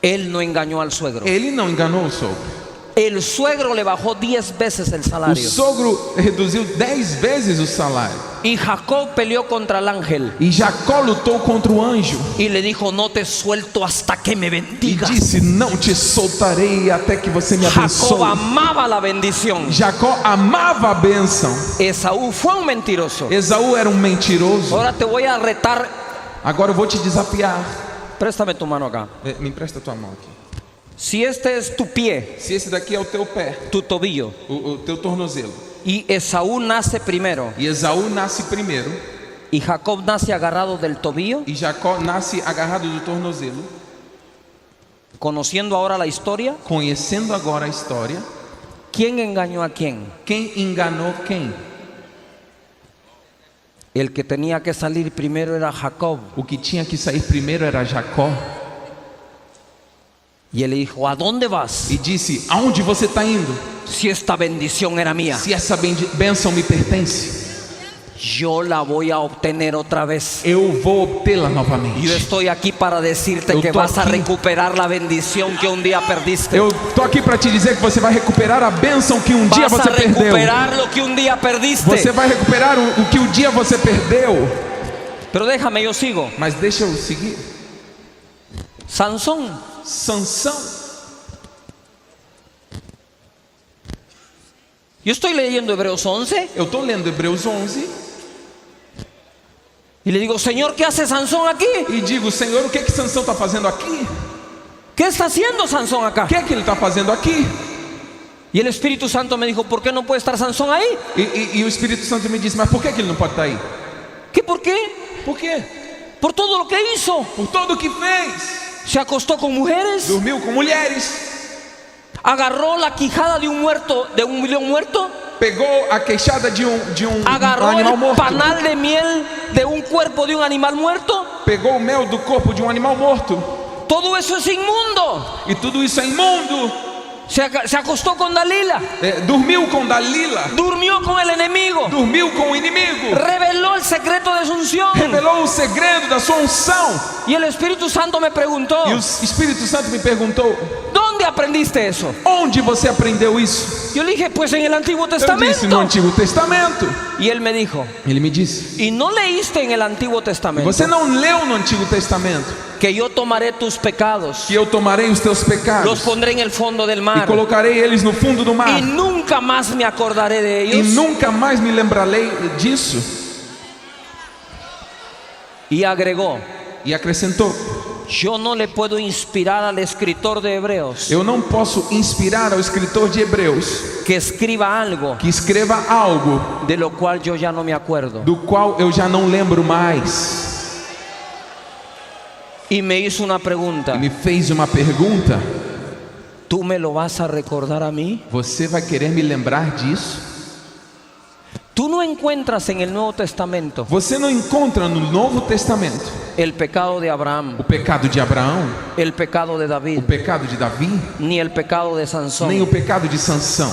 Él no engañó al suegro. Ele não enganou o sogro. El suegro le bajó 10 veces el O salario. sogro reduziu 10 vezes o salário. Y Jacob peleó contra el ángel E Jacó lutou contra o anjo y le dijo, no te suelto hasta que me e bendigas. disse, não te soltarei até que você me Jacob abençoe. amaba la bendición. Jacó amava a bênção. Esaú fue un mentiroso. Esaú era um mentiroso. Ahora te voy a retar. Agora eu vou te desafiar. Préstame tu mano acá. Me empresta tua mão aqui. Si este es tu pie, Se esse daqui é o teu pé, tu tobillo, o teu tornozelo, y Esaú nace primero e Esaú nasce primeiro, y Jacob nace agarrado del tobillo, e Jacó nasce agarrado do tornozelo, conociendo ahora la historia, conhecendo agora a história, ¿quién engañó a quién? quem enganou quem? El que tenía que salir primero era Jacob. O que tinha que sair primeiro era Jacó. Y él le dijo, ¿a dónde vas? E disse: aonde você está indo? Si esta bendición era mía, Se essa bênção me pertence, yo la voy a obtener otra vez. eu vou obtê-la novamente. Yo estoy aquí para decirte Eu que tô vas a aqui. recuperar la bendición que un día perdiste. Eu tô aqui para te dizer que você vai recuperar a bênção que um dia Vas você a perdeu. recuperar lo que un día perdiste. Você vai recuperar o que um dia você perdeu. Pero déjame, yo sigo. Mas deixa eu seguir. Sansón. Sansão. Yo estoy leyendo Hebreos 11 Eu tô lendo Hebreus 11 y le digo, Señor, ¿qué hace Sansón aquí? e digo: Senhor, o que que Sansão está fazendo aqui? ¿Qué está haciendo Sansón acá? O que é que ele está fazendo aqui? Y el Espíritu Santo me dijo, ¿por qué no puede estar Sansón ahí? E o Espírito Santo me disse: mas por que que ele não pode estar aí? ¿Qué por qué? Por quê? Por todo lo que hizo. Por todo o que fez. Se acostó con mujeres, Dormiu com mulheres, agarró la quijada de un muerto, de un león muerto, pegou a queixada de um agarró animal el morto, panal de miel de un cuerpo de un animal muerto. pegou o mel do corpo de um animal morto. Todo eso es inmundo. E tudo isso é imundo. Se acostó con Dalila, Dormiu com Dalila, durmió con el enemigo, dormiu com o inimigo, reveló el secreto de su unción. revelou o segredo da sua unção. Y el Espíritu Santo me preguntó, E o Espírito Santo me perguntou: ¿dónde aprendiste eso? onde você aprendeu isso? Yo le dije, pues en el Antiguo Eu disse: no Testamento. Antigo Testamento. Y él me dijo, Ele me disse: ¿y no leíste en el Antiguo Testamento você não leu no Antigo Testamento que yo tomaré tus pecados, que eu tomarei os teus los pecados pondré en el fondo del e mar colocarei eles no fundo do mar y nunca más me acordaré de e ellos? nunca mais me lembrarei disso? Y agregó, E acrescentou: yo no le puedo inspirar al escritor de Hebreos eu não posso inspirar ao escritor de Hebreus que escriba algo que escreva algo de lo cual yo ya no me acuerdo. do qual eu já não lembro mais. Y me hizo una pregunta, E me fez uma pergunta: ¿tú me lo vas a recordar a mí? você vai querer me lembrar disso? Tú no encuentras en el Nuevo Testamento Você não encontra no Novo Testamento el pecado de Abraham, o pecado de Abraão, el pecado de o David, pecado de Davi, ni el pecado de nem o Sansón. pecado de Sansão.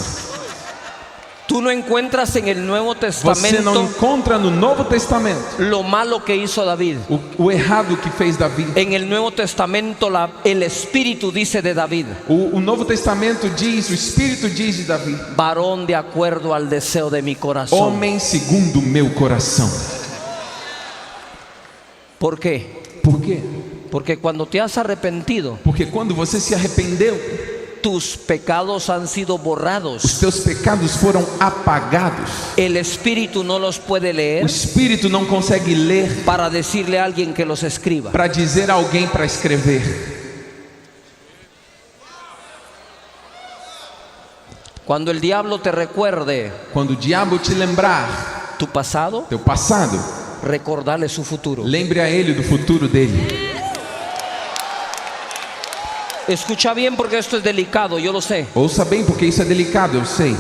Tú no encuentras en el Nuevo Você não Testamento encontra no Novo Testamento lo malo que hizo David. o errado que fez Davi. En el Nuevo Testamento el Espíritu dice de David, O Novo Testamento diz, o Espírito diz de Davi: varón de acuerdo al deseo de mi corazón. homem segundo o meu coração. ¿Por qué? Por quê? Porque cuando te has arrepentido, Porque quando você se arrependeu, tus pecados han sido os borrados. teus pecados foram apagados. El Espíritu no los puede O leer Espírito não consegue ler para decirle a alguien que los escriba. para dizer a alguém para escrever. Cuando el diablo te recuerde Quando o diabo te lembrar tu pasado, teu passado, recordarle su futuro. lembre a ele do futuro dele. Escucha bien porque esto es delicado, yo lo sé. Ouça bem, porque isso é delicado, eu sei.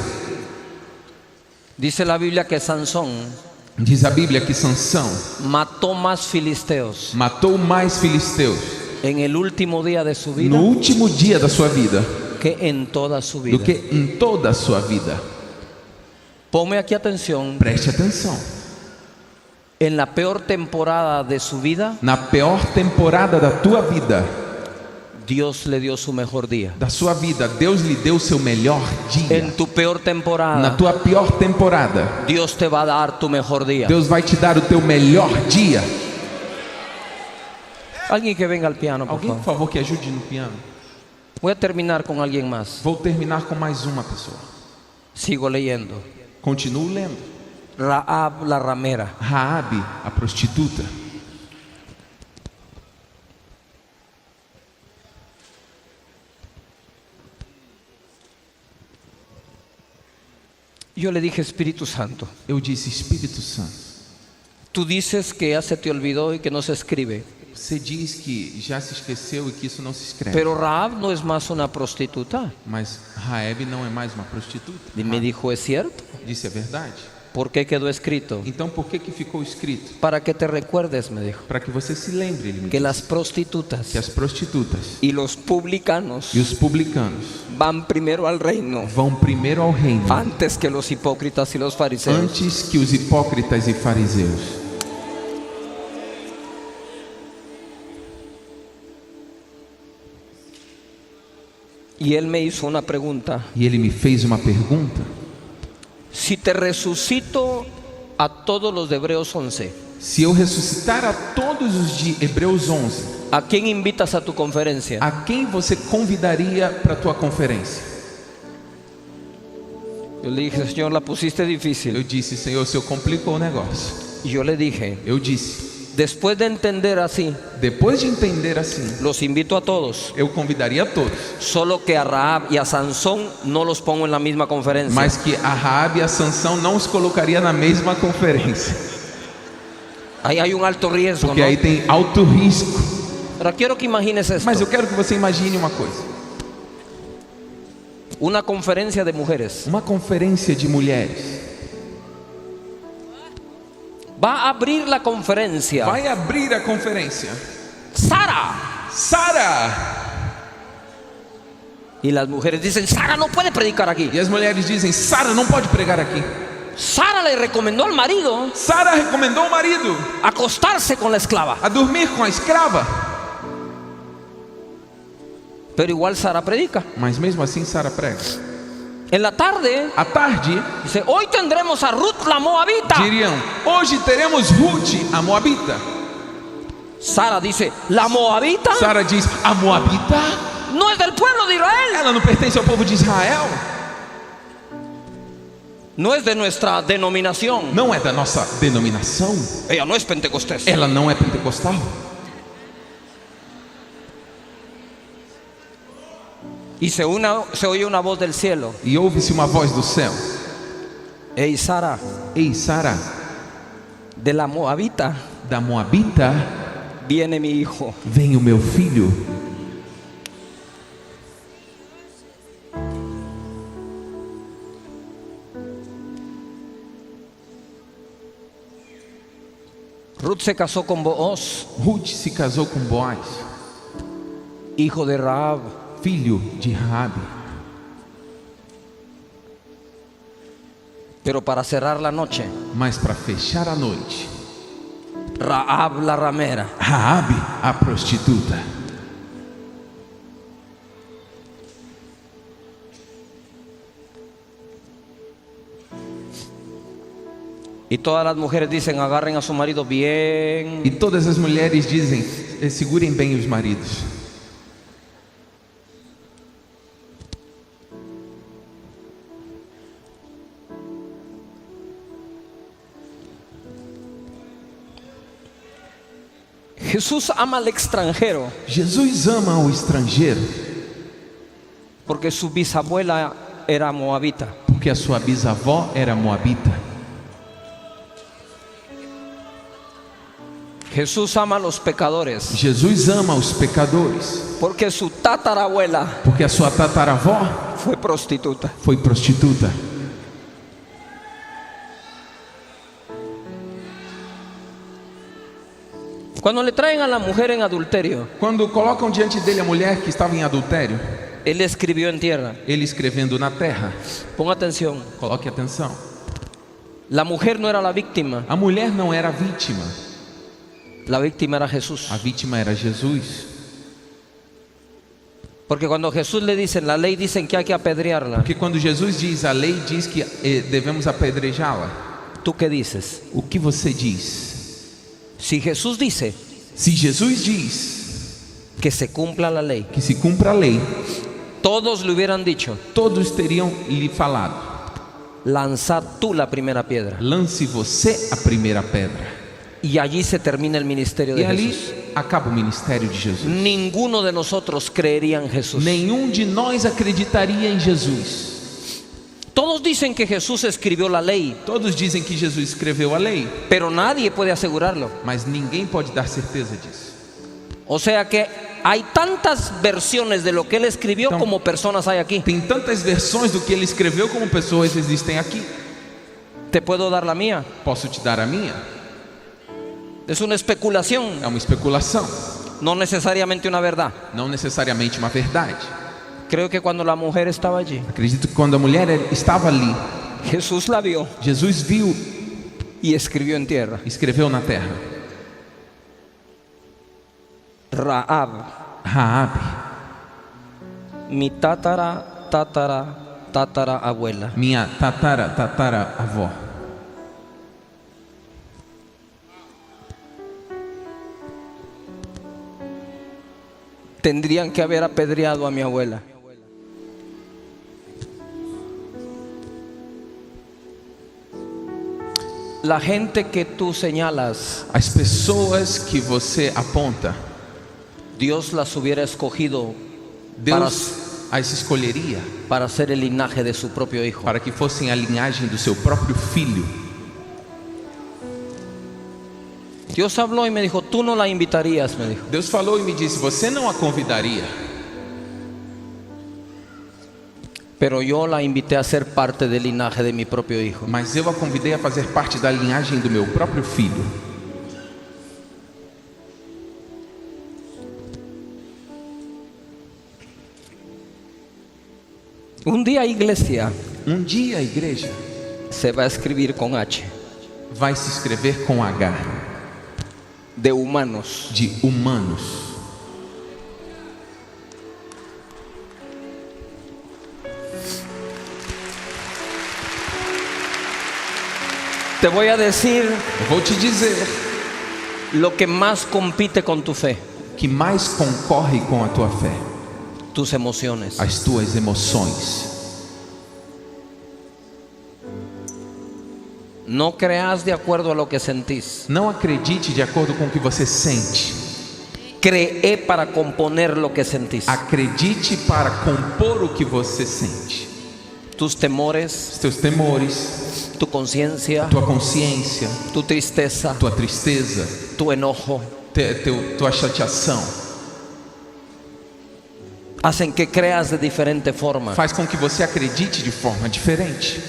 Dice la Biblia que Sansón Diz a Bíblia que Sansão mató más filisteos matou mais filisteus en el último día de su vida no último dia da sua vida que en toda su do vida. que em toda a sua vida. Ponme aquí atención. Preste atenção. En la peor temporada de su vida, Na pior temporada da tua vida, Dios le dio su mejor día. da sua vida, Deus lhe deu o seu melhor dia. En tu peor Na temporada, tua pior temporada, Dios te va a dar tu mejor día. Deus vai te dar o teu melhor dia. Alguien que venga al piano, por Alguém, por favor. favor, que ajude no piano. Voy a terminar con alguien más. Vou terminar com mais uma pessoa. Sigo leyendo. Continuo lendo. Rahab la ramera. Raabe, a prostituta. Yo le dije, Espíritu Santo, Eu disse: Espírito Santo, tú dices que ya se te olvidó y que no se escribe. você diz que já se esqueceu e que isso não se escreve. Pero Rahab no es más una prostituta. Mas Raabe não é mais uma prostituta. Y me dijo, ¿es cierto? Disse: é verdade. ¿Por qué quedó escrito? Então por que ficou escrito? Para que te recuerdes, me dijo, Para que você se lembre, ele me que disse, las prostitutas que as prostitutas y los publicanos e os publicanos van primero al reino vão primeiro ao reino antes que los hipócritas y los fariseos. antes que os hipócritas e fariseus. Y él me hizo una pregunta. E ele me fez uma pergunta: Si te resucito a todos los de Hebreos 11, se eu ressuscitar a todos os de Hebreus 11, ¿a quién invitas a tu conferencia? a quem você convidaria para a tua conferência? Yo le dije, Señor, la pusiste Eu difícil. disse: Senhor, o Senhor complicou o negócio. Y yo le dije, Eu disse: después de entender así, depois de entender assim, los invito a todos, eu convidaria a todos, solo que a Rahab y a Sansón no los pongo en la misma conferencia. mas que a Raabe e a Sansão não os colocaria na mesma conferência, Ahí hay un alto riesgo, porque ¿no? aí tem alto risco. Pero quiero que imagines esto. Mas eu quero que você imagine uma coisa: Una conferencia de mujeres. uma conferência de mulheres. Va a abrir la conferencia Vai abrir a conferência Sara. Sara, Y las mujeres dicen, Sara no puede predicar aquí. e as mulheres dizem: Sara não pode pregar aqui. Sara le recomendó al marido Sara recomendou ao marido acostarse con la esclava. a dormir com a escrava, Pero igual Sara predica. mas mesmo assim Sara prega. En la tarde À tarde dice, hoy tendremos a Ruth la Moabita. diriam: hoje teremos Ruth, a Moabita. Sara dice, la Moabita Sara diz: a Moabita? no es del pueblo de Israel, Ela não pertence ao povo de Israel, no es de nuestra denominación, não é da nossa denominação, ella no es pentecostés. ela não é pentecostal. Y se oye una voz del cielo. E ouve-se uma voz do céu: Hey Sara, ei, Sara, de la Moabita da Moabita viene mi hijo. vem o meu filho. Ruth se casó con Booz, Ruth se casou com Boaz, hijo de Rahab. filho de Raabe. Pero para cerrar la noche, Mas para fechar a noite, Rahab la ramera Raabe, a prostituta, y todas las mujeres dicen, agarren a su marido bien. e todas as mulheres dizem: segurem bem os maridos. Jesús ama al extranjero Jesus ama o estrangeiro porque su bisabuela era moabita. porque a sua bisavó era moabita. Jesús ama a los pecadores Jesus ama os pecadores porque su tatarabuela porque a sua tataravó fue prostituta. foi prostituta. Cuando le traen a la mujer en adulterio, Quando colocam diante dele a mulher que estava em adultério, él escribió en tierra. ele escrevendo na terra, Ponga atención, coloque atenção, la mujer no era la víctima, a mulher não era a vítima era Jesús. a vítima era Jesus. Porque cuando Jesús le dicen, la ley dicen que hay que apedrearla, Porque quando Jesus diz, a lei diz que devemos apedrejá-la, ¿tú qué dices? o que você diz? Si Jesús dice Se Jesus diz que se cumpla la ley, que se cumpra a lei, todos le hubieran dicho, todos teriam lhe falado: lanza tú la primera piedra. lance você a primeira pedra. Y allí se termina el ministerio E de ali Jesús. acaba o ministério de Jesus. Ninguno de nosotros creería en Jesús. Nenhum de nós acreditaria em Jesus. Todos dicen que Jesús escribió la ley, Todos dizem que Jesus escreveu a lei, pero nadie puede asegurarlo. mas ninguém pode dar certeza disso. O sea que hay tantas versiones de lo que él escribió como personas hay aquí. Tem tantas versões do que ele escreveu como pessoas existem aqui. Te puedo dar la mía. Posso te dar a minha? Es una especulación, É uma especulação, no necesariamente una verdad. não necessariamente uma verdade. Creo que cuando la mujer estaba allí, Acredito que quando a mulher estava ali, Jesús la vio Jesus viu y escribió en tierra: e escreveu na terra: Rahab, Raabe, mi tatara abuela. minha tatara-avó. Tendrían que haber apedreado a mi abuela. La gente que tú señalas, As pessoas que você aponta, Dios las hubiera escogido para, Deus as escolheria para ser el linaje de su propio hijo. para que fossem a linhagem do seu próprio filho. Dios habló y me dijo: tú no la invitarías, me dijo. Deus falou e me disse: você não a convidaria, Pero yo la invité a ser parte del linaje de mi propio hijo. mas eu a convidei a fazer parte da linhagem do meu próprio filho. Un día, iglesia, Dia a igreja se va a escribir con H, vai se escrever com H, de humanos. de humanos. Te voy a decir Eu vou te dizer lo que más compite con tu fe: que mais concorre com a tua fé, tus emociones. as tuas emoções. No creas de acuerdo a lo que sentís. Não acredite de acordo com o que você sente. Cree para componer lo que sentís. Acredite para compor o que você sente. Tus temores, Os teus temores, tu conciencia, tua consciência, tu tristeza, tua tristeza, tu enojo, tua chateação hacen que creas de diferente forma. faz com que você acredite de forma diferente.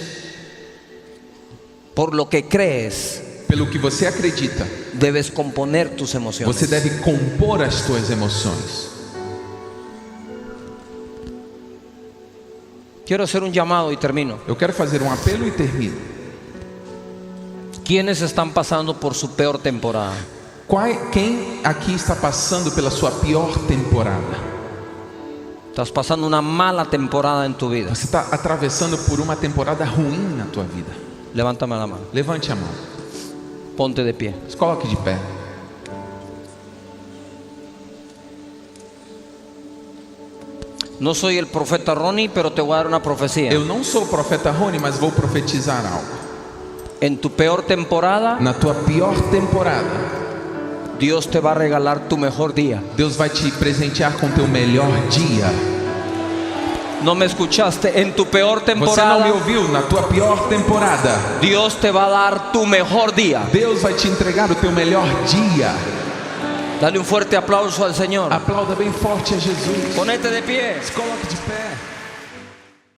Por lo que crees, Pelo que você acredita, debes componer tus emociones. você deve compor as tuas emoções. Quiero hacer un llamado y termino. Eu quero fazer um apelo e termino. ¿Quiénes están pasando por su peor temporada? Quem aqui está passando pela sua pior temporada? Estás pasando una mala temporada en tu vida. Você está atravessando por uma temporada ruim na tua vida. Levántame la mano. Levante a mão. Ponte de pie. Se coloque de pé. No soy el profeta Ronnie, pero te voy a dar una profecía. Eu não sou o profeta Rony, mas vou profetizar algo. En tu peor temporada, Na tua pior temporada, Dios te va a regalar tu mejor día. Deus vai te presentear com teu melhor dia. No me escuchaste. En tu peor Você não me temporada, ouviu? Na tua pior temporada, Dios te va a dar tu mejor día. Deus vai te entregar o teu melhor dia. Dale un fuerte aplauso al Señor. Aplauda bem forte a Jesus. Ponete de pie. Se coloque de pé.